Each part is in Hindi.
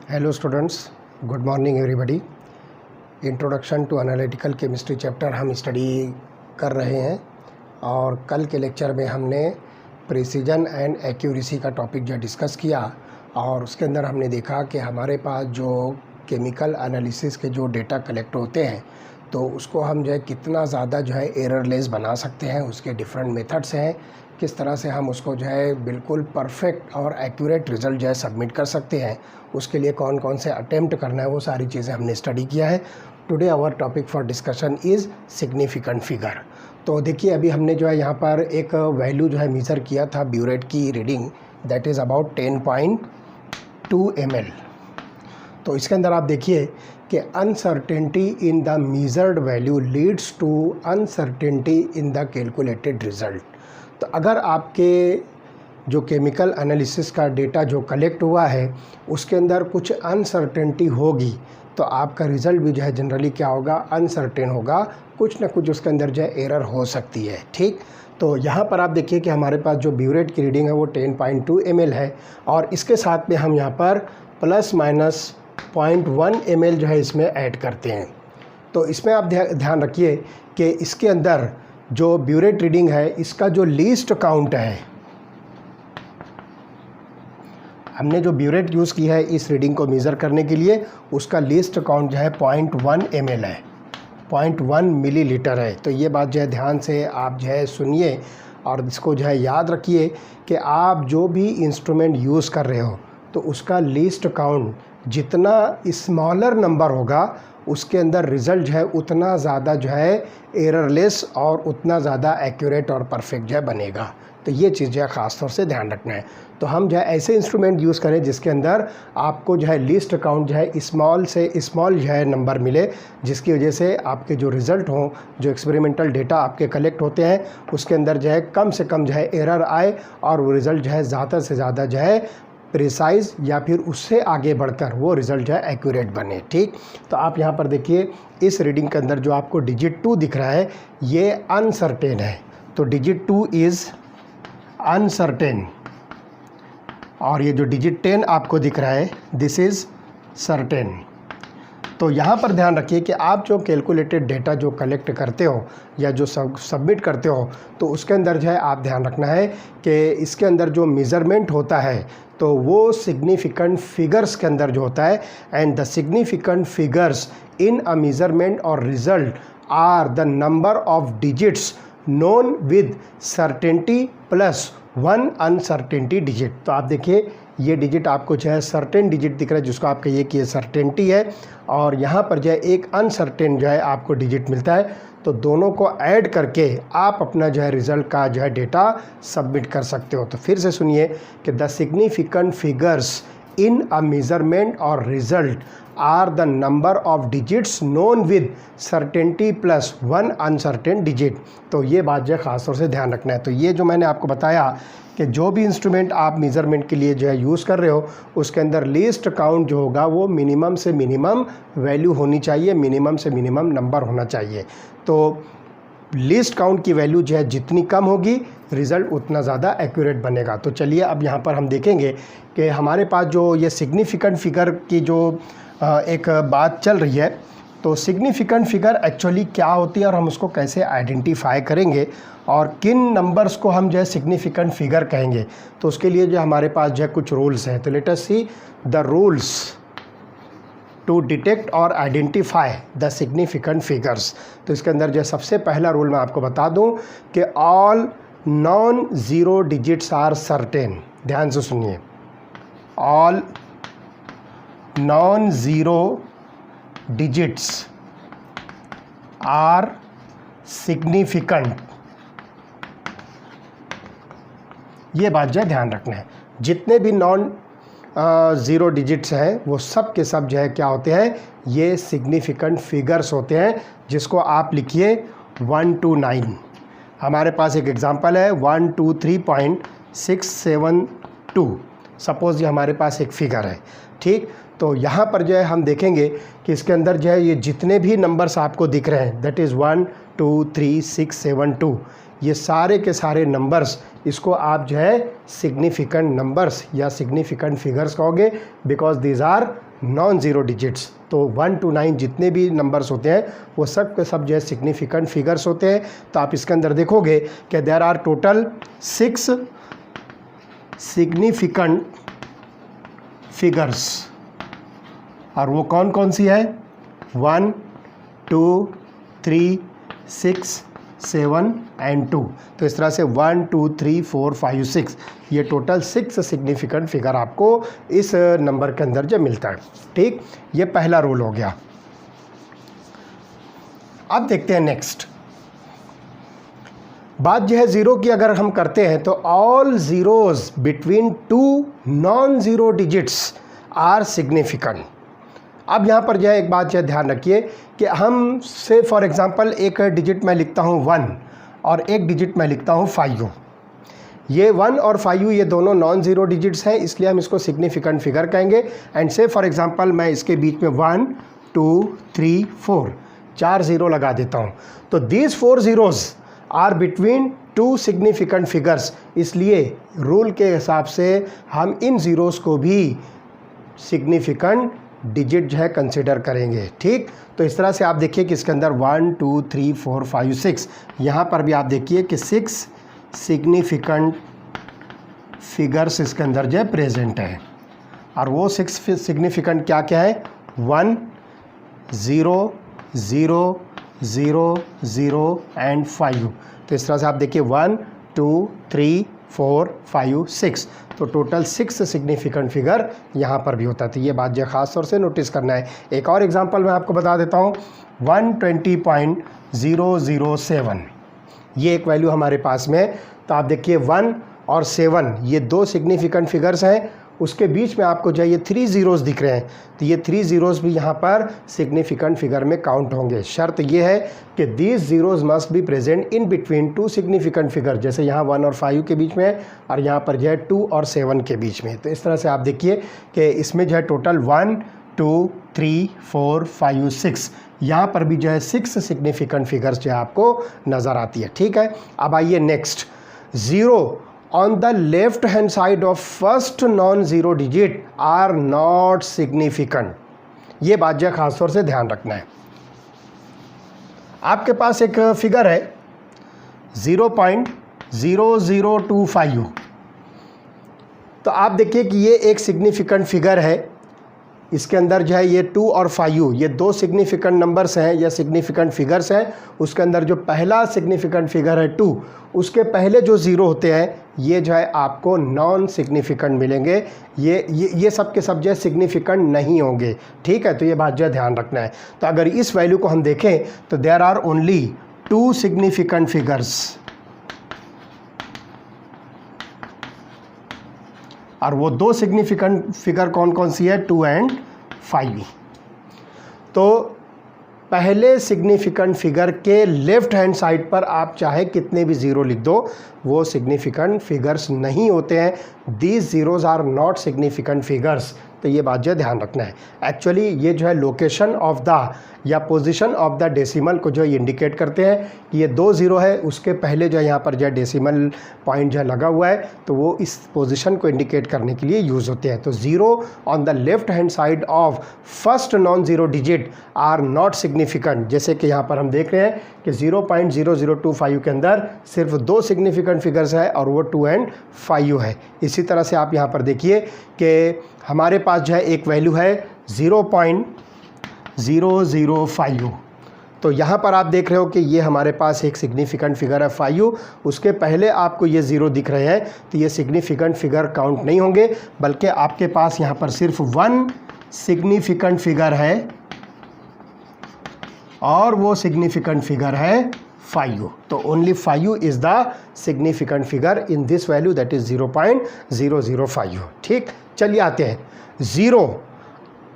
Hello students, good morning everybody. Introduction to analytical chemistry chapter हम स्टडी कर रहे हैं और कल के लेक्चर में हमने प्रिसीजन एंड एक्यूरेसी का टॉपिक जो डिस्कस किया और उसके अंदर हमने देखा कि हमारे पास जो केमिकल एनालिसिस के जो डेटा कलेक्ट होते हैं तो उसको हम जो है कितना ज़्यादा जो है एररलेस बना सकते हैं। उसके डिफरेंट मेथड्स हैं, किस तरह से हम उसको जो है बिल्कुल परफेक्ट और एक्यूरेट रिज़ल्ट जो है सबमिट कर सकते हैं, उसके लिए कौन कौन से अटेम्प्ट करना है वो सारी चीज़ें हमने स्टडी किया है। Today our topic for discussion is significant figure. तो देखिए, अभी हमने जो है यहाँ पर एक वैल्यू जो है मेज़र किया था ब्यूरेट की reading, that is about 10.2 ml। तो इसके अंदर आप देखिए कि uncertainty in the measured value leads to uncertainty in the calculated result. तो अगर आपके जो केमिकल एनालिसिस का डेटा जो कलेक्ट हुआ है उसके अंदर कुछ अनसर्टेनिटी होगी तो आपका रिज़ल्ट भी जो है जनरली क्या होगा, अनसर्टेन होगा, कुछ ना कुछ उसके अंदर जो है एरर हो सकती है। ठीक, तो यहाँ पर आप देखिए कि हमारे पास जो ब्यूरेट की रीडिंग है वो 10.2 ml है और इसके साथ में हम यहाँ पर प्लस माइनस 0.1 ml जो है इसमें ऐड करते हैं। तो इसमें आप ध्यान रखिए कि इसके अंदर जो ब्यूरेट रीडिंग है इसका जो लीस्ट काउंट है, हमने जो ब्यूरेट यूज़ की है इस रीडिंग को मेज़र करने के लिए, उसका लीस्ट काउंट जो है 0.1 ml है, 0.1 मिलीलीटर है। तो ये बात जो है ध्यान से आप जो है सुनिए और इसको जो है याद रखिए कि आप जो भी इंस्ट्रूमेंट यूज़ कर रहे हो तो उसका लीस्ट काउंट जितना स्मॉलर नंबर होगा उसके अंदर रिज़ल्ट जो है उतना ज़्यादा जो है एररलेस और उतना ज़्यादा एक्यूरेट और परफेक्ट जो है बनेगा। तो ये चीज़ जो है ख़ास तौर से ध्यान रखना है। तो हम जो है ऐसे इंस्ट्रूमेंट यूज़ करें जिसके अंदर आपको जो है लीस्ट काउंट जो है स्मॉल से स्मॉल जो है नंबर मिले, जिसकी वजह से आपके जो रिज़ल्ट हों, जो एक्सपेरिमेंटल डेटा आपके कलेक्ट होते हैं उसके अंदर जो है कम से कम जो है एरर आए और वो रिज़ल्ट जो है ज़्यादा से ज़्यादा जो है प्रिसाइज़ या फिर उससे आगे बढ़कर वो रिज़ल्ट जो है एक्यूरेट बने। ठीक, तो आप यहाँ पर देखिए इस रीडिंग के अंदर जो आपको डिजिट 2 दिख रहा है ये अनसर्टेन है, तो डिजिट 2 इज़ अनसर्टेन और ये जो डिजिट 10 आपको दिख रहा है दिस इज़ सर्टेन। तो यहाँ पर ध्यान रखिए कि आप जो कैलकुलेटेड डेटा जो कलेक्ट करते हो या जो सबमिट करते हो तो उसके अंदर जो है आप ध्यान रखना है कि इसके अंदर जो मेज़रमेंट होता है तो वो सिग्निफिकेंट फिगर्स के अंदर जो होता है, and the significant figures in a measurement or result are the number of digits known with certainty plus 1 uncertainty digit. तो आप देखिए ये डिजिट आपको जो है सर्टेन डिजिट दिख रहा है जिसको आप कहिए कि ये सर्टेनिटी है और यहाँ पर जो है एक अनसर्टेन जो है आपको डिजिट मिलता है। तो दोनों को ऐड करके आप अपना जो है रिज़ल्ट का जो है डेटा सबमिट कर सकते हो। तो फिर से सुनिए कि the significant figures in a measurement or result are the number of digits known with certainty plus 1 uncertain digit. तो ये बात जो है ख़ास तौर से ध्यान रखना है। तो ये जो मैंने आपको बताया कि जो भी इंस्ट्रूमेंट आप मेज़रमेंट के लिए जो है यूज़ कर रहे हो उसके अंदर लीस्ट काउंट जो होगा वो मिनिमम से मिनिमम वैल्यू होनी चाहिए, मिनिमम से मिनिमम नंबर होना चाहिए। तो लीस्ट काउंट की वैल्यू जो है जितनी कम होगी रिज़ल्ट उतना ज़्यादा एक्यूरेट बनेगा। तो चलिए अब यहाँ पर हम देखेंगे कि हमारे पास जो ये सिग्निफिकेंट फिगर की जो एक बात चल रही है, तो सिग्निफिकेंट फिगर एक्चुअली क्या होती है और हम उसको कैसे आइडेंटिफाई करेंगे और किन नंबर्स को हम जो है सिग्निफिकेंट फिगर कहेंगे। तो उसके लिए जो हमारे पास जो है कुछ रूल्स हैं। तो let us see the rules to detect और आइडेंटिफाई द सिग्निफिकेंट फिगर्स। तो इसके अंदर जो सबसे पहला रूल मैं आपको बता दूं कि all non zero digits are certain. ध्यान से सुनिए, all non zero digits are significant. ये बात जो है ध्यान रखना है, जितने भी नॉन ज़ीरो डिजिट्स हैं वो सब के सब जो है क्या होते हैं, ये सिग्निफिकेंट फिगर्स होते हैं, जिसको आप लिखिए 1 to 9। हमारे पास एक एग्जांपल है 123.672। सपोज़ ये हमारे पास एक फ़िगर है। ठीक, तो यहाँ पर जो है हम देखेंगे कि इसके अंदर जो है ये जितने भी नंबर्स आपको दिख रहे हैं दैट इज़ 1 2 3 6 7 2, ये सारे के सारे नंबर्स, इसको आप जो है सिग्निफिकेंट नंबर्स या सिग्निफिकेंट फिगर्स कहोगे, because these are non zero digits. तो 1 to 9 जितने भी नंबर्स होते हैं वो सब के सब जो है सिग्निफिकेंट फिगर्स होते हैं। तो आप इसके अंदर देखोगे कि there are total 6 significant figures, और वो कौन कौन सी है? 1, 2, 3, 6, 7 एंड 2। तो इस तरह से 1, 2, 3, 4, 5, 6 ये टोटल 6 सिग्निफिकेंट फिगर आपको इस नंबर के अंदर जो मिलता है। ठीक, ये पहला रूल हो गया। अब देखते हैं नेक्स्ट बात जो है ज़ीरो की अगर हम करते हैं तो all zeros between 2 non zero digits are significant. अब यहाँ पर जो है एक बात जो है ध्यान रखिए कि हम से फॉर एग्ज़ाम्पल एक डिजिट मैं लिखता हूँ 1 और एक डिजिट मैं लिखता हूँ 5। ये 1 और 5 ये दोनों नॉन ज़ीरो डिजिट्स हैं, इसलिए हम इसको सिग्निफिकेंट फिगर कहेंगे। एंड से फॉर एग्ज़ाम्पल मैं इसके बीच में 1, 2, 3, 4 4 ज़ीरो लगा देता हूँ। तो these 4 zeros are between 2 significant figures, इसलिए रूल के हिसाब से हम इन ज़ीरोज़ को भी सिग्निफिकेंट डिजिट जो है कंसिडर करेंगे। ठीक, तो इस तरह से आप देखिए कि इसके अंदर 1, 2, 3, 4, 5, 6 यहाँ पर भी आप देखिए कि 6 सिग्निफिकेंट फिगर्स इसके अंदर जो है प्रेजेंट है। और वो 6 सिग्निफिकेंट क्या क्या है? 1, 0, 0, 0, 0 एंड 5। तो इस तरह से आप देखिए 1, 2, 3, 4, 5, 6 तो टोटल 6 सिग्निफिकेंट फिगर यहाँ पर भी होता है। तो ये बात जो ख़ास तौर से नोटिस करना है। एक और एग्जांपल मैं आपको बता देता हूँ, 120.007 ये एक वैल्यू हमारे पास में है। तो आप देखिए 1 और 7 ये 2 सिग्निफिकेंट फिगर्स हैं, उसके बीच में आपको जो ये 3 ज़ीरोज़ दिख रहे हैं। तो ये 3 ज़ीरोज़ भी यहाँ पर सिग्निफिकेंट फिगर में काउंट होंगे। शर्त ये है कि these zeros must be present in between 2 significant figure, जैसे यहाँ 1 और 5 के बीच में है और यहाँ पर जो है 2 और 7 के बीच में। तो इस तरह से आप देखिए कि इसमें जो है टोटल 1, 2, 3, 4, 5, 6 यहाँ पर भी जो है 6 सिग्निफिकेंट फिगर्स जो है आपको नज़र आती है। ठीक है, अब आइए next, zero on the left hand side of first non-zero digit are not significant। ये बात जो ख़ास तौर से ध्यान रखना है। आपके पास एक फिगर है 0.0025। तो आप देखिए कि ये एक सिग्निफिकेंट फिगर है। इसके अंदर जो है ये 2 और 5 ये 2 सिग्निफिकेंट नंबर्स हैं या सिग्निफिकेंट फिगर्स हैं। उसके अंदर जो पहला सिग्निफिकेंट फिगर है 2, उसके पहले जो ज़ीरो होते हैं ये जो है आपको नॉन सिग्निफिकेंट मिलेंगे। ये सब के सब जो है सिग्निफिकेंट नहीं होंगे। ठीक है, तो ये बात जो है ध्यान रखना है। तो अगर इस वैल्यू को हम देखें तो there are only 2 significant figures, और वो 2 सिग्निफिकेंट फिगर कौन कौन सी है? 2 एंड 5। तो पहले सिग्निफिकेंट फिगर के लेफ्ट हैंड साइड पर आप चाहे कितने भी ज़ीरो लिख दो, वो सिग्निफिकेंट फिगर्स नहीं होते हैं। These zeros are not significant figures. तो ये बात जो ध्यान रखना है। एक्चुअली ये जो है लोकेशन ऑफ द या पोजीशन ऑफ द डेसिमल को जो इंडिकेट करते हैं कि ये 2 ज़ीरो है, उसके पहले जो है यहाँ पर जो है डेसिमल पॉइंट जो है लगा हुआ है, तो वो इस पोजीशन को इंडिकेट करने के लिए यूज़ होते हैं। तो zero on the left hand side of first non zero digit are not significant. जैसे कि यहाँ पर हम देख रहे हैं कि 0.0025 के अंदर सिर्फ 2 सिग्निफिकेंट फिगर्स है और वो 2 एंड 5 है। इसी तरह से आप यहाँ पर देखिए कि हमारे पास जो है एक वैल्यू है 0.005। तो यहाँ पर आप देख रहे हो कि ये हमारे पास एक सिग्निफिकेंट फिगर है 5, उसके पहले आपको ये 0 दिख रहे हैं। तो ये सिग्निफिकेंट फिगर काउंट नहीं होंगे, बल्कि आपके पास यहाँ पर सिर्फ 1 सिग्निफिकेंट फिगर है और वो सिग्निफिकेंट फिगर है 5। तो only 5 is the significant figure in this value, that is 0.005। ठीक, चलिए आते हैं 0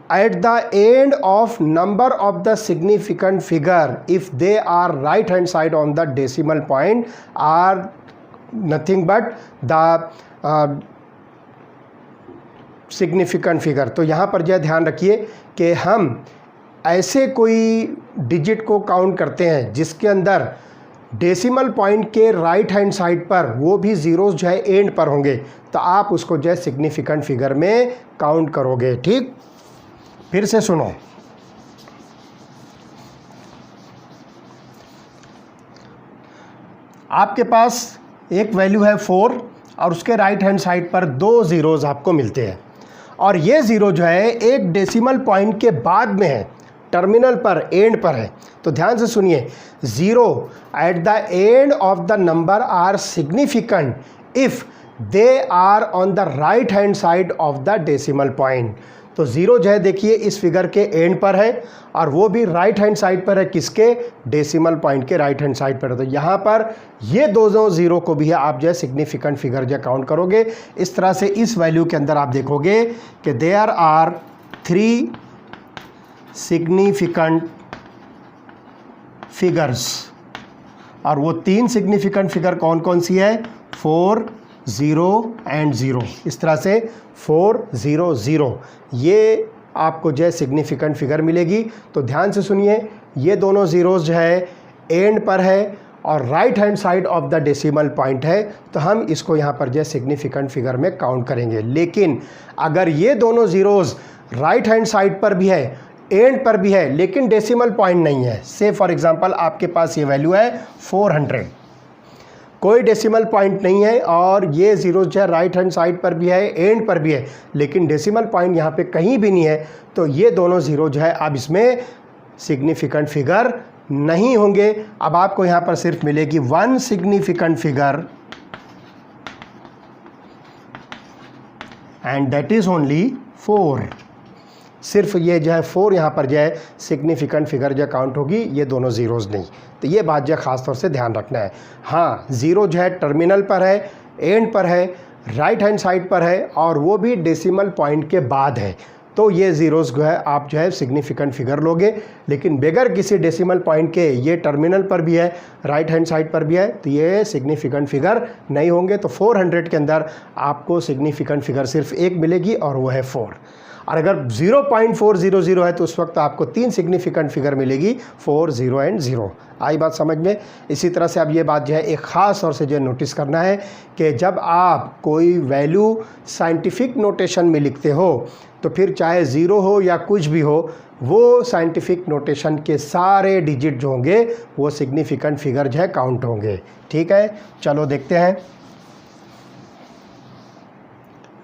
at the end of number of the significant figure if they are right hand side on the decimal point are nothing but the significant figure। तो यहाँ पर जो ध्यान रखिए कि हम ऐसे कोई डिजिट को काउंट करते हैं जिसके अंदर डेसिमल पॉइंट के राइट हैंड साइड पर वो भी ज़ीरोज़ जो है एंड पर होंगे, तो आप उसको जो है सिग्निफिकेंट फिगर में काउंट करोगे। ठीक, फिर से सुनो, आपके पास एक वैल्यू है 4 और उसके राइट हैंड साइड पर 2 ज़ीरोज़ आपको मिलते हैं, और ये ज़ीरो जो है एक डेसिमल पॉइंट के बाद में है, टर्मिनल पर, एंड पर है। तो ध्यान से सुनिए, zero at the end of the number are significant if they are on the right hand side of the decimal point. तो ज़ीरो जो है देखिए इस फिगर के एंड पर है और वो भी राइट हैंड साइड पर है, किसके, डेसिमल पॉइंट के राइट हैंड साइड पर है। तो यहाँ पर ये दो ज़ीरो को भी है आप जो है सिग्निफिकेंट फिगर जो काउंट करोगे। इस तरह से इस वैल्यू के अंदर आप देखोगे कि देयर आर 3 सिग्निफिकेंट फिगर्स, और वो 3 सिग्निफिकेंट फिगर कौन कौन सी है, 4, 0 एंड 0। इस तरह से 4, 0, 0 ये आपको जो है सिग्निफिकेंट फिगर मिलेगी। तो ध्यान से सुनिए, ये दोनों ज़ीरोज़ जो है एंड पर है और right hand side of the decimal point है, तो हम इसको यहाँ पर जो है सिग्निफिकेंट फिगर में काउंट करेंगे। लेकिन अगर ये दोनों ज़ीरोज़ राइट हैंड साइड पर भी है, एंड पर भी है, लेकिन डेसिमल पॉइंट नहीं है, से फॉर एग्जांपल आपके पास ये वैल्यू है 400, कोई डेसिमल पॉइंट नहीं है और ये ज़ीरो जो है राइट हैंड साइड पर भी है, एंड पर भी है, लेकिन डेसिमल पॉइंट यहाँ पे कहीं भी नहीं है, तो ये दोनों ज़ीरो जो है अब इसमें सिग्निफिकेंट फिगर नहीं होंगे। अब आपको यहाँ पर सिर्फ मिलेगी 1 significant figure, and that is only 4। सिर्फ ये जो है 4 यहाँ पर जो है सिग्निफिकेंट फिगर जो काउंट होगी, ये दोनों ज़ीरोज़ नहीं। तो ये बात जो है ख़ास तौर से ध्यान रखना है। हाँ, ज़ीरो जो है टर्मिनल पर है, एंड पर है, राइट हैंड साइड पर है और वो भी डेसिमल पॉइंट के बाद है, तो ये ज़ीरोज़ जो है आप जो है सिग्निफिकेंट फिगर लोगे। लेकिन बगैर किसी डेसिमल पॉइंट के ये टर्मिनल पर भी है, राइट हैंड साइड पर भी है, तो ये सिग्निफिकेंट फिगर नहीं होंगे। तो 400 के अंदर आपको सिग्निफिकेंट फिगर सिर्फ एक मिलेगी और वो है 4। और अगर 0.400 है तो उस वक्त आपको 3 सिग्निफिकेंट फिगर मिलेगी, 4, 0 एंड 0। आई बात समझ में। इसी तरह से अब ये बात जो है एक ख़ास तौर से जो नोटिस करना है कि जब आप कोई वैल्यू साइंटिफिक नोटेशन में लिखते हो तो फिर चाहे 0 हो या कुछ भी हो, वो साइंटिफिक नोटेशन के सारे डिजिट जो होंगे वो सिग्निफिकेंट फिगर जो है काउंट होंगे। ठीक है, चलो देखते हैं।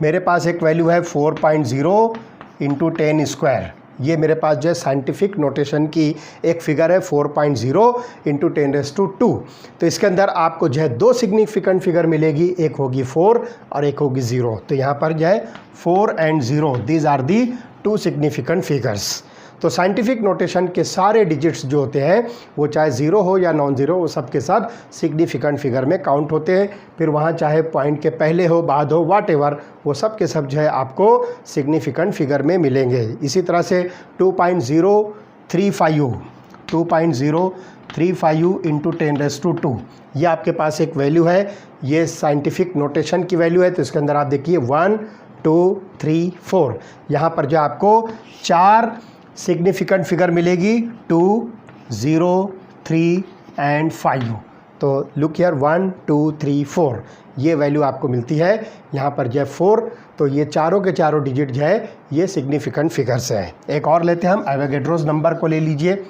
मेरे पास एक वैल्यू है 4.0 इंटू 10 स्क्वायर, ये मेरे पास जो है साइंटिफिक नोटेशन की एक फिगर है 4.0 इंटू 10⁻²। तो इसके अंदर आपको जो है 2 सिग्निफिकेंट फिगर मिलेगी, एक होगी 4 और एक होगी 0। तो यहाँ पर जो है 4 and 0, these are the 2 significant figures. तो साइंटिफिक नोटेशन के सारे डिजिट्स जो होते हैं वो चाहे 0 हो या नॉन ज़ीरो, वो सब के सब सिग्निफिकेंट फिगर में काउंट होते हैं। फिर वहाँ चाहे पॉइंट के पहले हो, बाद हो, वाटेवर, वो सब के सब जो है आपको सिग्निफिकेंट फिगर में मिलेंगे। इसी तरह से 2.035 इंटू 10⁻², ये आपके पास एक वैल्यू है, ये साइंटिफिक नोटेशन की वैल्यू है। तो इसके अंदर आप देखिए 1, 2, 3, 4, यहाँ पर जो आपको 4 सिग्निफिकेंट फिगर मिलेगी, 2, 0, 3 एंड 5। तो लुक हियर 1, 2, 3, 4 ये वैल्यू आपको मिलती है। यहाँ पर जो है 4, तो ये चारों के चारों डिजिट जो है ये सिग्निफिकेंट फिगर्स हैं। एक और लेते हैं हम, एवोगैड्रोस नंबर को ले लीजिए,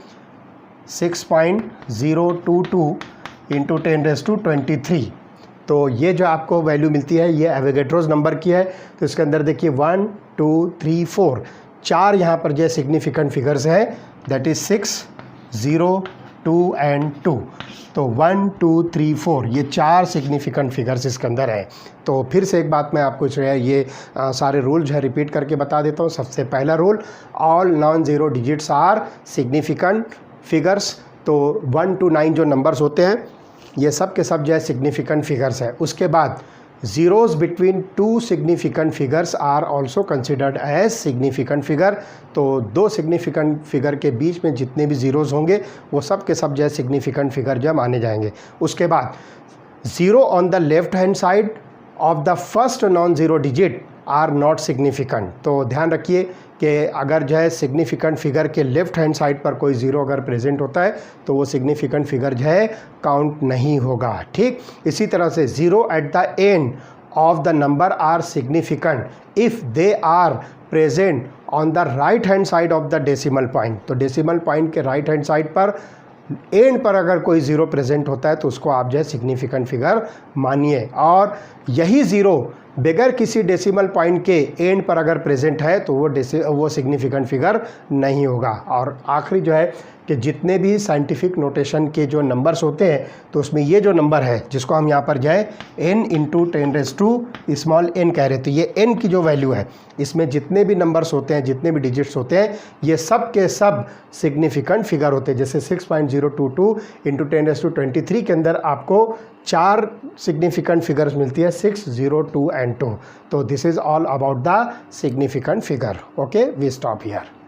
6.022 इंटू 10⁻23। तो ये जो आपको वैल्यू मिलती है ये एवोगैड्रोस नंबर की है। तो इसके अंदर देखिए 1, 2, 3, 4, 4 यहाँ पर जो सिग्निफिकेंट फिगर्स है, दैट इज़ 6, 0, 2 एंड 2। तो 1, 2, 3, 4 ये 4 सिग्निफिकेंट फिगर्स इसके अंदर है। तो फिर से एक बात मैं आपको जो है ये सारे रूल जो है रिपीट करके बता देता हूँ। सबसे पहला rule, all non zero digits are significant figures. तो 1 to 9 जो नंबर्स होते हैं ये सब के सब जो है सिग्निफिकेंट फिगर्स है। उसके बाद zeros between 2 significant figures are also considered as significant figure. तो 2 सिग्निफिकेंट फिगर के बीच में जितने भी ज़ीरोज़ होंगे वो सब के सब जो है सिग्निफिकेंट फिगर जो माने जाएंगे। उसके बाद 0 on the left hand side of the first non zero digit are not significant. तो ध्यान रखिए कि अगर जो है सिग्निफिकेंट फिगर के लेफ्ट हैंड साइड पर कोई ज़ीरो अगर प्रेजेंट होता है तो वो सिग्निफिकेंट फिगर जो है काउंट नहीं होगा। ठीक, इसी तरह से 0 at the end of the number are significant if they are present on the right hand side of the decimal point, तो डेसिमल पॉइंट के राइट हैंड साइड पर एंड पर अगर कोई ज़ीरो प्रेजेंट होता है तो उसको आप जो है सिग्निफिकेंट फिगर मानिए। और यही ज़ीरो बगैर किसी डेसिमल पॉइंट के एंड पर अगर प्रेजेंट है तो वो सिग्निफिकेंट फिगर नहीं होगा। और आखिरी जो है कि जितने भी साइंटिफिक नोटेशन के जो नंबर्स होते हैं तो उसमें ये जो नंबर है जिसको हम यहाँ पर जो है n इंटू 10⁻⁻⁴ स्मॉल n कह रहे थे, ये n की जो वैल्यू है इसमें जितने भी नंबर्स होते हैं, जितने भी डिजिट्स होते हैं, ये सब के सब सिग्निफिकेंट फिगर होते हैं। जैसे 6.022 इंटू 10⁻23 के अंदर आपको 4 सिग्निफिकेंट फिगर्स मिलती है, 6, 0, 2 एंड 2। तो this is all about the significant figure. Okay, we stop here.